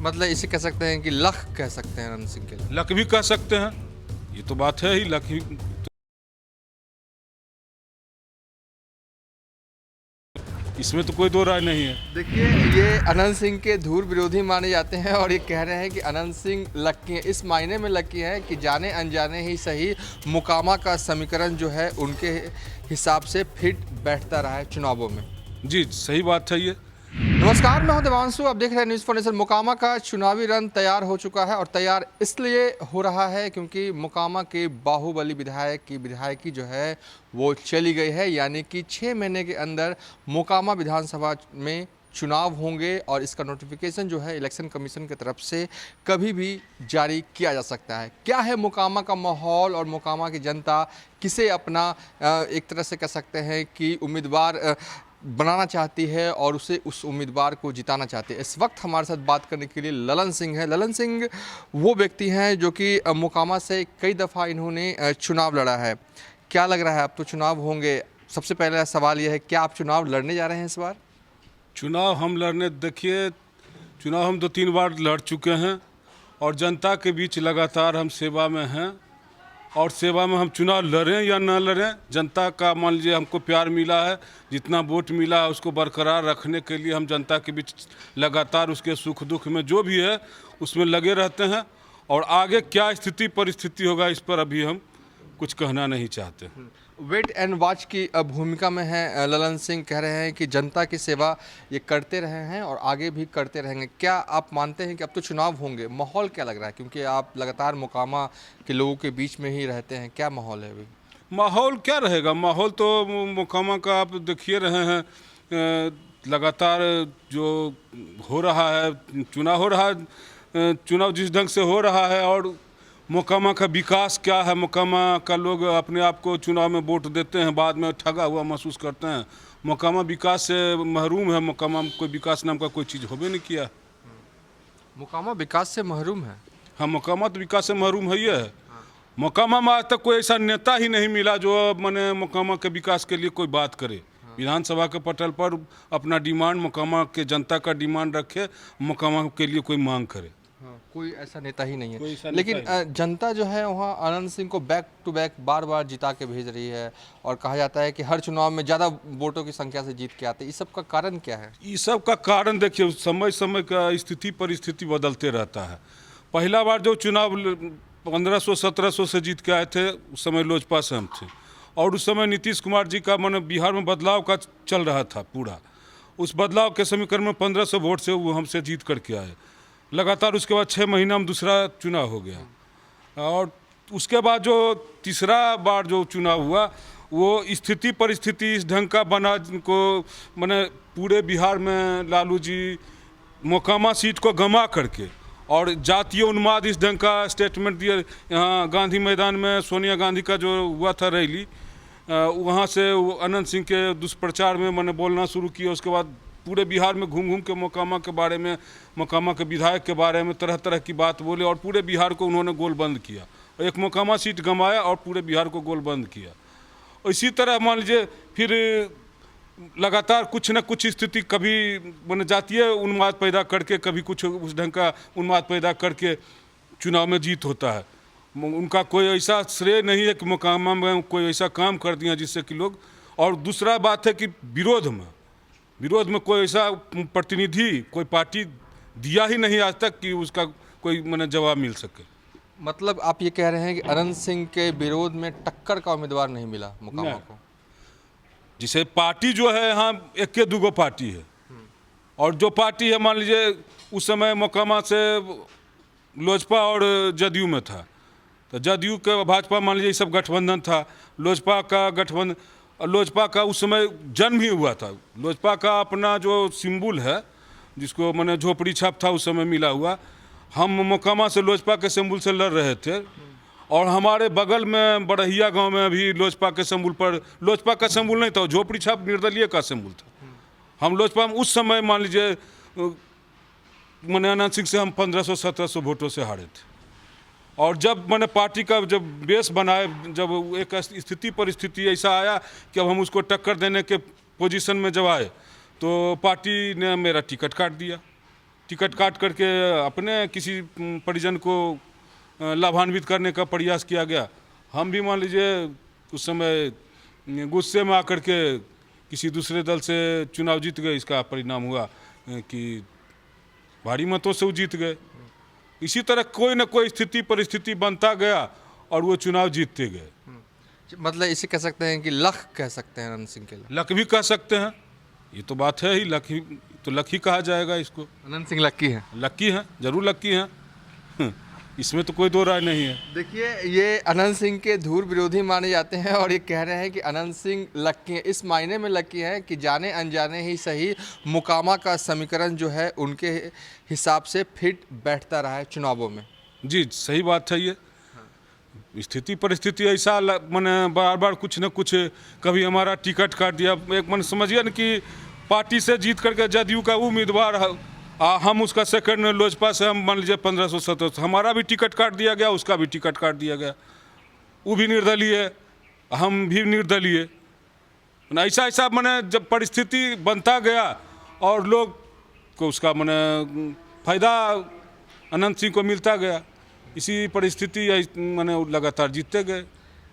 मतलब इसे कह सकते हैं कि लक कह सकते हैं अनंत सिंह के लिए। लक भी कह सकते हैं, ये तो बात है ही, लक ही। इसमें तो कोई दो राय नहीं है। देखिए, ये अनंत सिंह के धूल विरोधी माने जाते हैं और ये कह रहे हैं कि अनंत सिंह लक्की हैं। इस मायने में लक्की हैं कि जाने अनजाने ही सही मोकामा का समीकरण जो है उनके हिसाब से फिट बैठता रहा है चुनावों में। जी सही बात है ये। नमस्कार, मैं हूं देवांशु। आप देख रहे हैं न्यूज़ फॉर नेशन। मोकामा का चुनावी रण तैयार हो चुका है और तैयार इसलिए हो रहा है क्योंकि मोकामा के बाहुबली विधायक की विधायकी जो है वो चली गई है, यानी कि 6 महीने के अंदर मोकामा विधानसभा में चुनाव होंगे और इसका नोटिफिकेशन जो है इलेक्शन कमीशन की तरफ से कभी भी जारी किया जा सकता है। क्या है मोकामा का माहौल और मोकामा की जनता किसे अपना एक तरह से कह सकते हैं कि उम्मीदवार बनाना चाहती है और उसे उस उम्मीदवार को जिताना चाहती है। इस वक्त हमारे साथ बात करने के लिए ललन सिंह है। ललन सिंह वो व्यक्ति हैं जो कि मोकामा से कई दफ़ा इन्होंने चुनाव लड़ा है। क्या लग रहा है, अब तो चुनाव होंगे, सबसे पहला सवाल यह है, क्या आप चुनाव लड़ने जा रहे हैं इस बार? चुनाव हम लड़ने, देखिए चुनाव हम 2-3 बार लड़ चुके हैं और जनता के बीच लगातार हम सेवा में हैं। और सेवा में हम चुनाव लड़ें या ना लड़ें, जनता का मान लीजिए हमको प्यार मिला है, जितना वोट मिला है उसको बरकरार रखने के लिए हम जनता के बीच लगातार उसके सुख दुख में जो भी है उसमें लगे रहते हैं। और आगे क्या स्थिति परिस्थिति होगा इस पर अभी हम कुछ कहना नहीं चाहते। वेट एंड वॉच की भूमिका में है ललन सिंह। कह रहे हैं कि जनता की सेवा ये करते रहे हैं और आगे भी करते रहेंगे। क्या आप मानते हैं कि अब तो चुनाव होंगे, माहौल क्या लग रहा है, क्योंकि आप लगातार मोकामा के लोगों के बीच में ही रहते हैं, क्या माहौल है अभी? माहौल क्या रहेगा, माहौल तो मोकामा का आप देखिए रहे हैं। लगातार जो हो रहा है, चुनाव हो रहा है, चुनाव जिस ढंग से हो रहा है और मोकामा का विकास क्या है। मोकामा का लोग अपने आप को चुनाव में वोट देते हैं, बाद में ठगा हुआ महसूस करते हैं। मोकामा विकास से महरूम है, मोकामा में कोई विकास नाम का कोई चीज़ होबे नहीं किया। मोकामा विकास से महरूम है? हाँ, मोकामा तो विकास से महरूम है ही है। मोकामा में आज तक कोई ऐसा नेता ही नहीं मिला जो माने मोकामा के विकास के लिए कोई बात करे। विधानसभा के पटल पर अपना डिमांड, मोकामा के जनता का डिमांड रखे, मोकामा के लिए कोई मांग करे। कोई ऐसा नेता ही नहीं है। कोई ऐसा लेकिन नेता ही जनता जो है वहाँ अनंत सिंह को बैक टू बैक बार बार जिता के भेज रही है और कहा जाता है कि हर चुनाव में ज़्यादा वोटों की संख्या से जीत के आते हैं। इस सब का कारण क्या है? इस सब का कारण देखिए, समय समय का स्थिति परिस्थिति बदलते रहता है। पहला बार जो चुनाव 1500-1700 से जीत के आए थे, उस समय लोजपा से हम थे और उस समय नीतीश कुमार जी का मन बिहार में बदलाव का चल रहा था पूरा। उस बदलाव के समीकरण में 1500 वोट से वो हमसे जीत करके आए। लगातार उसके बाद 6 महीना में दूसरा चुनाव हो गया और उसके बाद जो तीसरा बार जो चुनाव हुआ वो स्थिति परिस्थिति इस ढंग का बना जिनको मैंने पूरे बिहार में लालू जी मोकामा सीट को गंवा करके और जातीय उन्माद इस ढंग का स्टेटमेंट दिए। यहाँ गांधी मैदान में सोनिया गांधी का जो हुआ था रैली, वहाँ से अनंत सिंह के दुष्प्रचार में मैंने बोलना शुरू किया। उसके बाद पूरे बिहार में घूम घूम के मोकामा के बारे में, मोकामा के विधायक के बारे में तरह तरह की बात बोले और पूरे बिहार को उन्होंने गोल बंद किया। एक मोकामा सीट गंवाया और पूरे बिहार को गोल बंद किया। इसी तरह मान लीजिए फिर लगातार कुछ न कुछ स्थिति, कभी मैंने जातीय उन्माद पैदा करके, कभी कुछ उस ढंग का उन्माद पैदा करके चुनाव में जीत होता है। उनका कोई ऐसा श्रेय नहीं है कि मोकामा में कोई ऐसा काम कर दिया जिससे कि लोग। और दूसरा बात है कि विरोध में कोई ऐसा प्रतिनिधि, कोई पार्टी दिया ही नहीं आज तक कि उसका कोई मैंने जवाब मिल सके। मतलब आप ये कह रहे हैं कि अनंत सिंह के विरोध में टक्कर का उम्मीदवार नहीं मिला मोकामा को? जिसे पार्टी जो है यहाँ एक के दूगो पार्टी है और जो पार्टी है मान लीजिए उस समय मोकामा से लोजपा और जदयू में था, तो जदयू के भाजपा मान लीजिए सब गठबंधन था। लोजपा का गठबंधन, लोजपा का उस समय जन्म ही हुआ था। लोजपा का अपना जो सिंबल है जिसको मैंने झोपड़ी छाप था उस समय मिला हुआ। हम मोकामा से लोजपा के सिंबल से लड़ रहे थे और हमारे बगल में बड़हिया गांव में अभी लोजपा के सिंबल पर, लोजपा का सिंबल नहीं था, झोपड़ी छाप निर्दलीय का सिंबल था। हम लोजपा में उस समय मान लीजिए मैंने अनंत सिंह से हम 1500-1700 वोटों से हारे थे। और जब मैंने पार्टी का जब बेस बनाए, जब एक स्थिति परिस्थिति ऐसा आया कि अब हम उसको टक्कर देने के पोजीशन में जब आए तो पार्टी ने मेरा टिकट काट दिया टिकट काट करके अपने किसी परिजन को लाभान्वित करने का प्रयास किया गया। हम भी मान लीजिए उस समय गुस्से में आकर के किसी दूसरे दल से चुनाव जीत गए। इसका परिणाम हुआ कि भारी मतों से वो जीत गए। इसी तरह कोई ना कोई स्थिति परिस्थिति बनता गया और वो चुनाव जीतते गए। मतलब इसे कह सकते हैं कि लक कह सकते हैं अनंत सिंह के लिए। लक भी कह सकते हैं, ये तो बात है ही। लक ही तो लक ही कहा जाएगा इसको। अनंत सिंह लक्की हैं। लक्की हैं, जरूर लक्की हैं। इसमें तो कोई दो राय नहीं है। देखिए, ये अनंत सिंह के धूर विरोधी माने जाते हैं और ये कह रहे हैं कि अनंत सिंह लक्की हैं। इस मायने में लक्की हैं कि जाने अनजाने ही सही मोकामा का समीकरण जो है उनके हिसाब से फिट बैठता रहा है चुनावों में। जी सही बात है। ये स्थिति परिस्थिति ऐसा मैंने बार बार कुछ न कुछ, कभी हमारा टिकट काट दिया। एक मन समझिए न कि पार्टी से जीत करके जदयू का उम्मीदवार हम उसका सेकंड लोजपा से हम मान लीजिए 1517, हमारा भी टिकट काट दिया गया, उसका भी टिकट काट दिया गया। वो भी निर्दलीय, हम भी निर्दलीय। ऐसा ऐसा मैंने जब परिस्थिति बनता गया और लोग को उसका मैंने फायदा अनंत सिंह को मिलता गया, इसी परिस्थिति मैंने लगातार जीतते गए।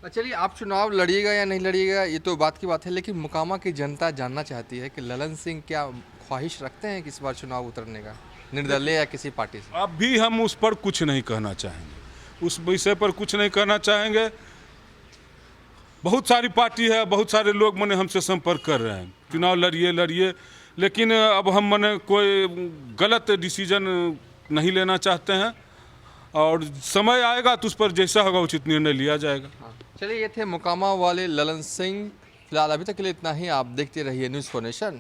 चलिए, आप चुनाव लड़िएगा या नहीं लड़िएगा ये तो बात की बात है, लेकिन मोकामा की जनता जानना चाहती है कि ललन सिंह क्या ख्वाहिश रखते हैं कि इस बार चुनाव उतरने का, निर्दलीय या किसी पार्टी से। अब भी हम उस पर कुछ नहीं कहना चाहेंगे, उस विषय पर कुछ नहीं कहना चाहेंगे। बहुत सारी पार्टी है, बहुत सारे लोग मैंने हमसे संपर्क कर रहे हैं, चुनाव लड़िए लड़िए, लेकिन अब हम मैंने कोई गलत डिसीजन नहीं लेना चाहते हैं और समय आएगा तो उस पर जैसा होगा उचित निर्णय लिया जाएगा। चलिए, ये थे मोकामा वाले ललन सिंह। फिलहाल अभी तक के लिए इतना ही। आप देखते रहिए न्यूज़4 नेशन।